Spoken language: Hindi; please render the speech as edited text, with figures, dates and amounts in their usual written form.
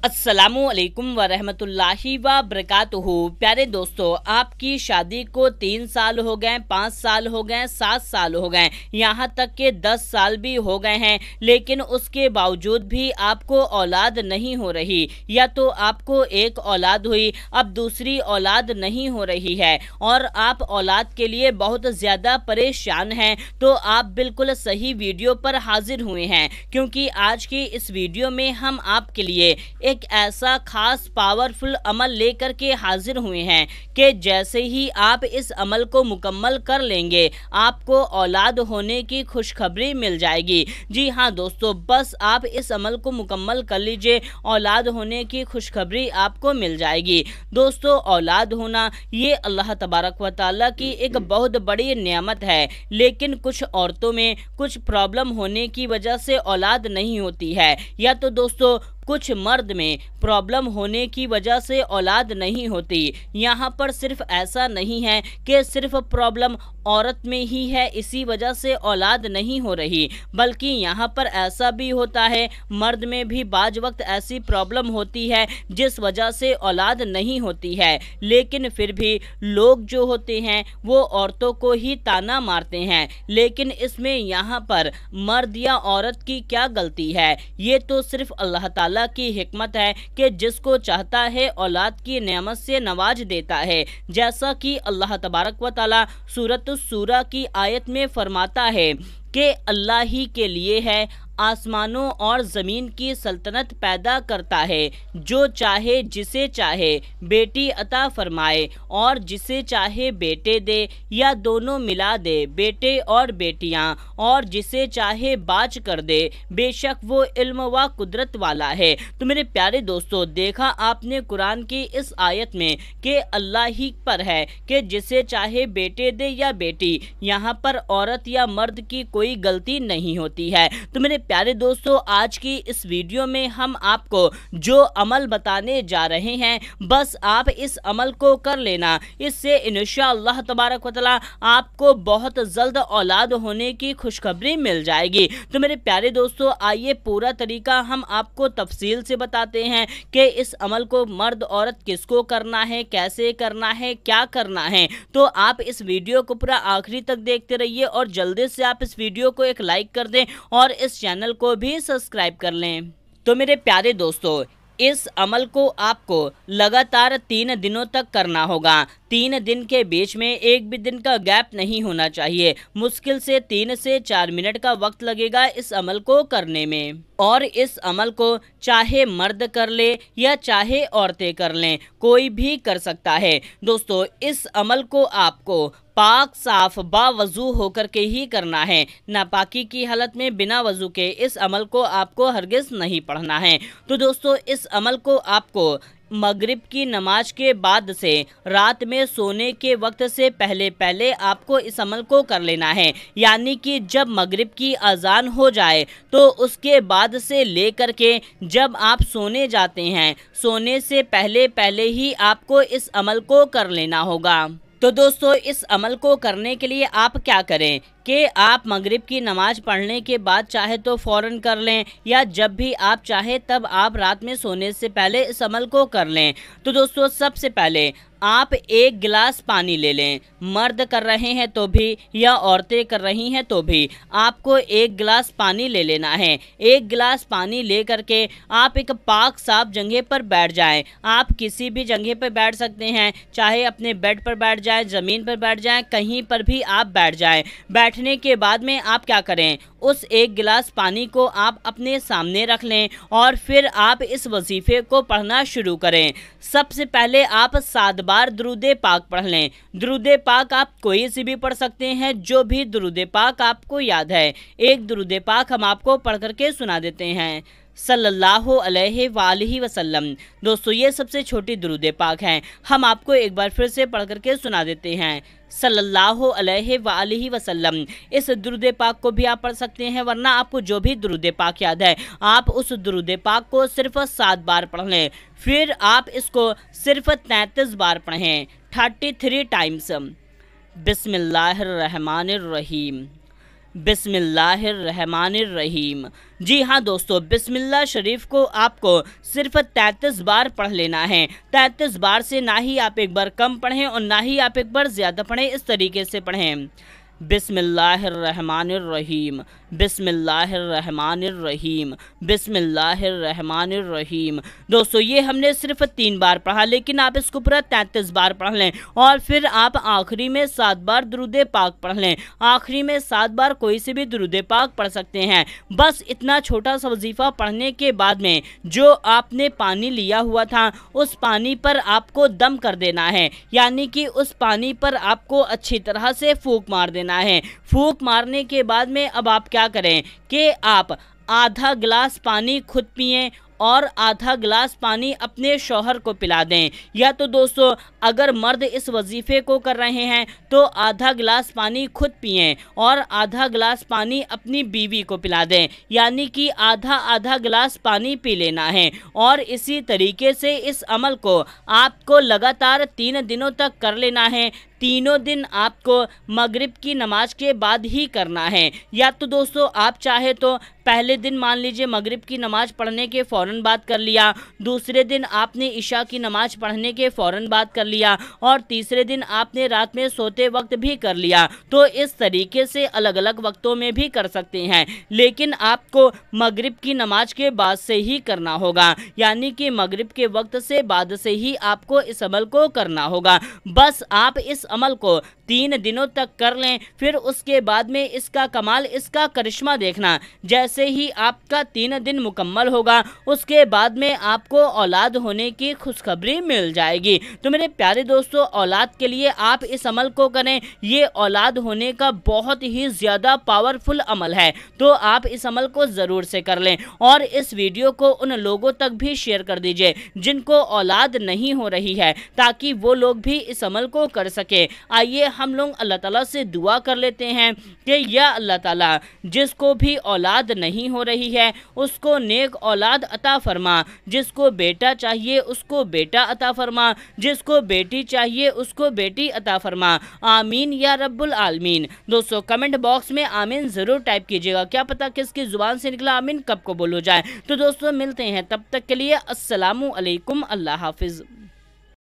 अस्सलामु अलैकुम वरहमतुल्लाहि व बरकातुहू। प्यारे दोस्तों, आपकी शादी को 3 साल हो गए, 5 साल हो गए, 7 साल हो गए, यहाँ तक के 10 साल भी हो गए हैं, लेकिन उसके बावजूद भी आपको औलाद नहीं हो रही, या तो आपको एक औलाद हुई, अब दूसरी औलाद नहीं हो रही है और आप औलाद के लिए बहुत ज़्यादा परेशान हैं, तो आप बिल्कुल सही वीडियो पर हाजिर हुए हैं, क्योंकि आज की इस वीडियो में हम आपके लिए एक ऐसा खास पावरफुल अमल लेकर के हाजिर हुए हैं कि जैसे ही आप इस अमल को मुकम्मल कर लेंगे, आपको औलाद होने की खुशखबरी मिल जाएगी। जी हाँ दोस्तों, बस आप इस अमल को मुकम्मल कर लीजिए, औलाद होने की खुशखबरी आपको मिल जाएगी। दोस्तों, औलाद होना ये अल्लाह तबारक व तआला की एक बहुत बड़ी नेमत है, लेकिन कुछ औरतों में कुछ प्रॉब्लम होने की वजह से औलाद नहीं होती है, या तो दोस्तों कुछ मर्द में प्रॉब्लम होने की वजह से औलाद नहीं होती। यहाँ पर सिर्फ ऐसा नहीं है कि सिर्फ प्रॉब्लम औरत में ही है इसी वजह से औलाद नहीं हो रही, बल्कि यहाँ पर ऐसा भी होता है मर्द में भी बाज वक्त ऐसी प्रॉब्लम होती है जिस वजह से औलाद नहीं होती है, लेकिन फिर भी लोग जो होते हैं वो औरतों को ही ताना मारते हैं। लेकिन इसमें यहाँ पर मर्द या औरत की क्या गलती है? ये तो सिर्फ अल्लाह ताला की हिकमत है कि जिसको चाहता है औलाद की नेमत से नवाज देता है, जैसा कि अल्लाह तबारक व तआला सूरत सूरा की आयत में फरमाता है कि अल्लाह ही के लिए है आसमानों और ज़मीन की सल्तनत पैदा करता है, जो चाहे जिसे चाहे बेटी अता फरमाए और जिसे चाहे बेटे दे या दोनों मिला दे, बेटे और बेटियां, और जिसे चाहे बाच कर दे, बेशक वो इल्म व कुदरत वाला है। तो मेरे प्यारे दोस्तों, देखा आपने कुरान की इस आयत में कि अल्लाह ही पर है कि जिसे चाहे बेटे दे या बेटी, यहाँ पर औरत या मर्द की कोई गलती नहीं होती है। तो मेरे प्यारे दोस्तों, आज की इस वीडियो में हम आपको जो अमल बताने जा रहे हैं, बस आप इस अमल को कर लेना, इससे इंशाअल्लाह तबारक व तआला आपको बहुत जल्द औलाद होने की खुशखबरी मिल जाएगी। तो मेरे प्यारे दोस्तों, आइए पूरा तरीका हम आपको तफसील से बताते हैं कि इस अमल को मर्द औरत किसको करना है, कैसे करना है, क्या करना है। तो आप इस वीडियो को पूरा आखिरी तक देखते रहिए और जल्दी से आप इस वीडियो को एक लाइक कर दें और इस चैनल को भी सब्सक्राइब कर लें। तो मेरे प्यारे दोस्तों, इस अमल को आपको लगातार 3 दिनों तक करना होगा। 3 दिन के बीच में एक भी दिन का गैप नहीं होना चाहिए। मुश्किल से 3 से 4 मिनट का वक्त लगेगा इस अमल को करने में, और इस अमल को चाहे मर्द कर ले या चाहे औरतें कर लें, कोई भी कर सकता है। दोस्तों, इस अमल को आपको पाक साफ बावजू होकर के ही करना है। नापाकी की हालत में बिना वजू के इस अमल को आपको हरगिज नहीं पढ़ना है। तो दोस्तों, इस अमल को आपको मगरिब की नमाज के बाद से रात में सोने के वक्त से पहले पहले आपको इस अमल को कर लेना है, यानी कि जब मगरिब की अजान हो जाए तो उसके बाद से लेकर के जब आप सोने जाते हैं, सोने से पहले पहले ही आपको इस अमल को कर लेना होगा। तो दोस्तों, इस अमल को करने के लिए आप क्या करें कि आप मगरिब की नमाज पढ़ने के बाद चाहे तो फ़ौरन कर लें, या जब भी आप चाहे तब आप रात में सोने से पहले इस अमल को कर लें। तो दोस्तों, सबसे पहले आप 1 गिलास पानी ले लें। मर्द कर रहे हैं तो भी या औरतें कर रही हैं तो भी आपको 1 गिलास पानी ले लेना है। 1 गिलास पानी ले करके आप एक पाक साफ जगह पर बैठ जाएं। आप किसी भी जगह पर बैठ सकते हैं, चाहे अपने बेड पर बैठ जाएं, ज़मीन पर बैठ जाएं, कहीं पर भी आप बैठ जाएं। बैठने के बाद में आप क्या करें, उस 1 गिलास पानी को आप अपने सामने रख लें और फिर आप इस वजीफे को पढ़ना शुरू करें। सबसे पहले आप 7 बार दुरूदे पाक पढ़ लें। दुरूदे पाक आप कोई सी भी पढ़ सकते हैं, जो भी दुरूदे पाक आपको याद है। एक दुरूदे पाक हम आपको पढ़ करके सुना देते हैं, सल्लल्लाहु अलैहि वसल्लम। दोस्तों, ये सबसे छोटी दुरूदे पाक हैं, हम आपको एक बार फिर से पढ़ करके सुना देते हैं, सल्लल्लाहु अलैहि वसल्लम। इस दुरूदे पाक को भी आप पढ़ सकते हैं, वरना आपको जो भी दुरूदे पाक याद है आप उस दुरूदे पाक को सिर्फ 7 बार पढ़ लें। फिर आप इसको सिर्फ 33 बार पढ़ें, 33 टाइम्स। बिस्मिल्लाहिर्रहमानिर्रहीम। बिस्मिल्लाहिर्रहमानिर्रहीम। जी हाँ दोस्तों, बिस्मिल्लाह शरीफ को आपको सिर्फ 33 बार पढ़ लेना है। 33 बार से ना ही आप एक बार कम पढ़ें और ना ही आप एक बार ज़्यादा पढ़ें, इस तरीके से पढ़ें। बिस्मिल्लाहिर्रहमानिर्रहीम, बिस्मिल्लाहिर्रहमानिर्रहीम, बिस्मिल्लाहिर्रहमानिर्रहीम। दोस्तों ये हमने सिर्फ 3 बार पढ़ा, लेकिन आप इसको पूरा 33 बार पढ़ लें और फिर आप आखिरी में 7 बार दुरूद पाक पढ़ लें। आखिरी में 7 बार कोई से भी दुरूद पाक पढ़ सकते हैं। बस इतना छोटा सा वजीफ़ा पढ़ने के बाद में जो आपने पानी लिया हुआ था उस पानी पर आपको दम कर देना है, यानी कि उस पानी पर आपको अच्छी तरह से फूंक मार देना है। फूंक मारने के बाद में अब आप क्या करें कि आप आधा गिलास पानी खुद पिएं और आधा गिलास पानी अपने शौहर को पिला दें। या तो दोस्तों अगर मर्द इस वजीफ़े को कर रहे हैं तो आधा गिलास पानी खुद पिएं और आधा गिलास पानी अपनी बीवी को पिला दें, यानी कि आधा आधा गिलास पानी पी लेना है। और इसी तरीके से इस अमल को आपको लगातार 3 दिनों तक कर लेना है। तीनों दिन आपको मगरिब की नमाज के बाद ही करना है। या तो दोस्तों आप चाहे तो पहले दिन मान लीजिए मगरिब की नमाज पढ़ने के फ़ौरन बाद कर लिया, दूसरे दिन आपने इशा की नमाज पढ़ने के फ़ौरन बाद कर लिया और तीसरे दिन आपने रात में सोते वक्त भी कर लिया। तो इस तरीके से अलग अलग वक्तों में भी कर सकते हैं, लेकिन आपको मगरिब की नमाज के बाद से ही करना होगा, यानी कि मगरिब के वक्त से बाद से ही आपको इस अमल को करना होगा। बस आप इस अमल को 3 दिनों तक कर लें, फिर उसके बाद में इसका कमाल, इसका करिश्मा देखना। जैसे ही आपका 3 दिन मुकम्मल होगा उसके बाद में आपको औलाद होने की खुशखबरी मिल जाएगी। तो मेरे प्यारे दोस्तों, औलाद के लिए आप इस अमल को करें। ये औलाद होने का बहुत ही ज़्यादा पावरफुल अमल है, तो आप इस अमल को ज़रूर से कर लें और इस वीडियो को उन लोगों तक भी शेयर कर दीजिए जिनको औलाद नहीं हो रही है, ताकि वो लोग भी इस अमल को कर सके। आइए हम लोग अल्लाह ताला से दुआ कर लेते हैं कि या अल्लाह ताला, जिसको भी औलाद नहीं हो रही है उसको नेक औलाद अता फरमा, जिसको बेटा चाहिए उसको बेटा अता फरमा, जिसको बेटी चाहिए उसको बेटी अता फरमा। आमीन या रब्बुल आलमीन। दोस्तों कमेंट बॉक्स में आमीन ज़रूर टाइप कीजिएगा, क्या पता किसकी ज़ुबान से निकला आमीन कब को बोलो जाए। तो दोस्तों मिलते हैं, तब तक के लिए अस्सलामु अलैकुम, अल्लाह हाफिज़।